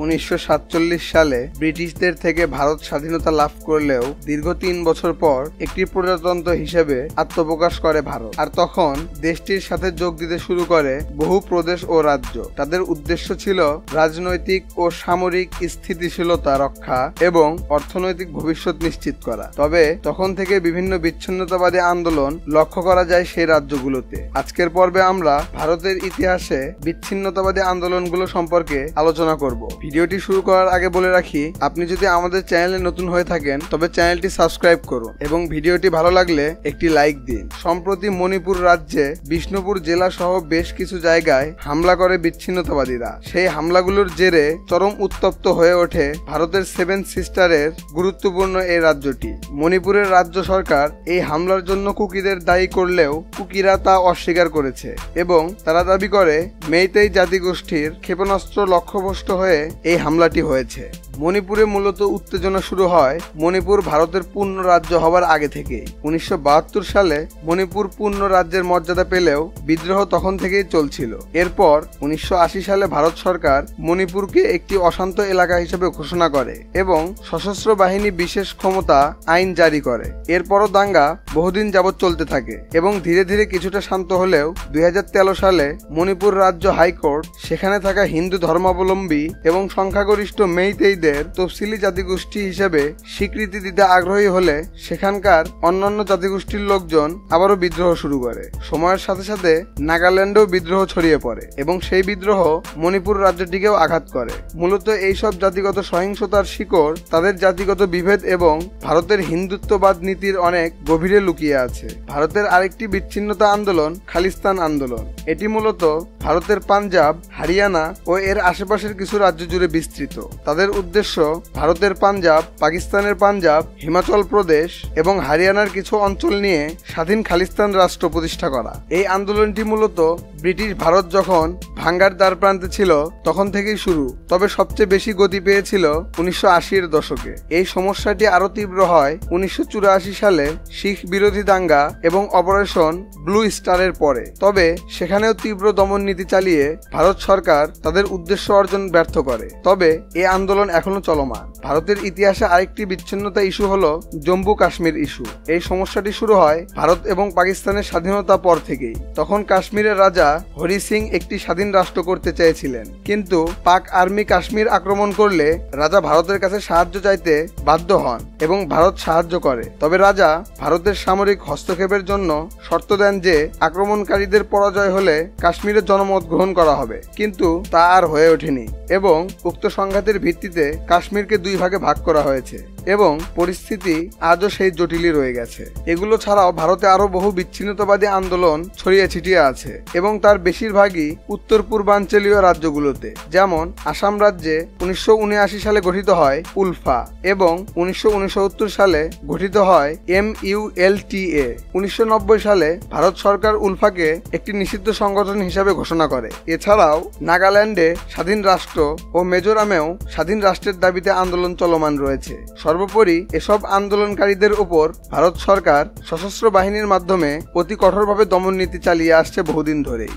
1947 সালে ব্রিটিশদের থেকে ভারত স্বাধীনতা লাভ করলেও দীর্ঘ 3 বছর পর একটি প্রজাতন্ত্র হিসেবে আত্মপ্রকাশ করে ভারত। আর তখন দেশটির সাথে যোগ দিতে শুরু করে বহু প্রদেশ ও রাজ্য। তাদের উদ্দেশ্য ছিল রাজনৈতিক ও সামরিক স্থিতিশীলতা রক্ষা এবং অর্থনৈতিক ভবিষ্যৎ নিশ্চিত করা। তবে তখন থেকে বিভিন্ন বিচ্ছিন্নতাবাদী আন্দোলন লক্ষ্য করা যায় সেই রাজ্যগুলোতে। আজকের পর্বে আমরা ভারতের ইতিহাসে বিচ্ছিন্নতাবাদী আন্দোলনগুলো সম্পর্কে আলোচনা করব। ভিডিওটি শুরু করার আগে বলে রাখি, আপনি যদি আমাদের চ্যানেলে নতুন হয়ে থাকেন তবে চ্যানেলটি সাবস্ক্রাইব করুন এবং ভিডিওটি ভালো লাগলে একটি লাইক দিন। সম্প্রতি মণিপুর রাজ্যে বিষ্ণুপুর জেলা সহ বেশ কিছু জায়গায় হামলা করে বিচ্ছিন্নতাবাদীরা। সেই হামলাগুলোর জেরে চরম উত্তপ্ত হয়ে ওঠে ভারতের 7 সিস্টারের গুরুত্বপূর্ণ এই রাজ্যটি। মণিপুরের রাজ্য সরকার এই হামলার জন্য কুকিদের দায়ী করলেও কুকিরা তা অস্বীকার করেছে এবং তারা দাবি করে মেইতেই জাতিগোষ্ঠীর ক্ষেপণাস্ত্র লক্ষ্যভ্রষ্ট হয়ে এই হামলাটি হয়েছে। মণিপুরে মূলত উত্তেজনা শুরু হয় মণিপুর ভারতের পূর্ণ রাজ্য হবার আগে থেকেই। 1972 সালে মণিপুর পূর্ণ রাজ্যের মর্যাদা পেলেও বিদ্রোহ তখন থেকেই চলছিল। এরপর 1980 সালে ভারত সরকার মণিপুরকে একটি অশান্ত এলাকা হিসেবে ঘোষণা করে এবং সশস্ত্র বাহিনী বিশেষ ক্ষমতা আইন জারি করে। এরপরও দাঙ্গা বহুদিন যাবৎ চলতে থাকে এবং ধীরে ধীরে কিছুটা শান্ত হলেও 2013 সালে মণিপুর রাজ্য হাইকোর্ট সেখানে থাকা হিন্দু ধর্মাবলম্বী এবং সংখ্যাগরিষ্ঠ মেইতেইদের তফসিলি জাতিগোষ্ঠী হিসেবে স্বীকৃতি দিতে আগ্রহী হলে সেখানকার অন্যান্য জাতিগোষ্ঠীর লোকজন আবারও বিদ্রোহ শুরু করে। সময়ের সাথে সাথে নাগাল্যান্ডেও বিদ্রোহ ছড়িয়ে পড়ে এবং সেই বিদ্রোহ মণিপুর রাজ্যটিকেও আঘাত করে। মূলত এইসব জাতিগত সহিংসতার শিকড় তাদের জাতিগত বিভেদ এবং ভারতের হিন্দুত্ববাদ নীতির অনেক গভীরে লুকিয়ে আছে। ভারতের আরেকটি বিচ্ছিন্নতা আন্দোলন খালিস্তান আন্দোলন। এটি মূলত ভারতের পাঞ্জাব, হরিয়ানা ও এর আশেপাশের কিছু রাজ্য জুড়ে বিস্তৃত। তাদের উদ্দেশ্য ভারতের পাঞ্জাব, পাকিস্তানের পাঞ্জাব, হিমাচল প্রদেশ এবং হরিয়ানার কিছু অঞ্চল নিয়ে স্বাধীন খালিস্তান রাষ্ট্র প্রতিষ্ঠা করা। এই আন্দোলনটি মূলত ব্রিটিশ ভারত যখন ভাঙ্গার দ্বারপ্রান্তে ছিল তখন থেকেই শুরু, তবে সবচেয়ে বেশি গতি পেয়েছিল 1980-এর দশকে। এই সমস্যাটি আরো তীব্র হয় 1984 সালে শিখ বিরোধী দাঙ্গা এবং অপারেশন ব্লু স্টারের পরে। তবে সেখানেও তীব্র দমন নীতি চালিয়ে ভারত সরকার তাদের উদ্দেশ্য অর্জন ব্যর্থ করে। তবে এই আন্দোলন এখনো চলমান। ভারতের ইতিহাসে আরেকটি বিচ্ছিন্নতা ইস্যু হলো জম্মু কাশ্মীর ইস্যু। এই সমস্যাটি শুরু হয় ভারত এবং পাকিস্তানের স্বাধীনতা পর থেকেই। তখন কাশ্মীরের রাজা হরি সিং একটি স্বাধীন রাষ্ট্র করতে চেয়েছিলেন, কিন্তু পাক আর্মি কাশ্মীর আক্রমণ করলে রাজা ভারতের কাছে সাহায্য চাইতে বাধ্য হন এবং ভারত সাহায্য করে। তবে রাজা ভারতের সামরিক হস্তক্ষেপের জন্য শর্ত দেন যে আক্রমণকারীদের পরাজয় হলে কাশ্মীরের জনমত গ্রহণ করা হবে, কিন্তু তা আর হয়ে ওঠেনি এবং উক্ত সংঘাতের ভিত্তিতে কাশ্মীরকে 2 ভাগে ভাগ করা হয়েছে এবং পরিস্থিতি আজও সেই জটিলই রয়ে গেছে। এগুলো ছাড়াও ভারতে আরো বহু বিচ্ছিন্নতাবাদী আন্দোলন ছড়িয়ে ছিটিয়ে আছে এবং তার বেশিরভাগই উত্তর পূর্বাঞ্চলীয় রাজ্যগুলোতে। যেমন আসাম রাজ্যে 1979 সালে গঠিত হয় উলফা এবং 1969 সালে গঠিত হয় MULTA। 1990 সালে ভারত সরকার উলফাকে একটি নিষিদ্ধ সংগঠন হিসাবে ঘোষণা করে। এছাড়াও নাগাল্যান্ডে স্বাধীন রাষ্ট্র ও মিজোরামেও স্বাধীন রাষ্ট্রের দাবিতে আন্দোলন চলমান রয়েছে। সর্বোপরি এসব আন্দোলনকারীদের উপর ভারত সরকার সশস্ত্র বাহিনীর মাধ্যমে অতি কঠোরভাবে দমন নীতি চালিয়ে আসছে বহুদিন ধরেই।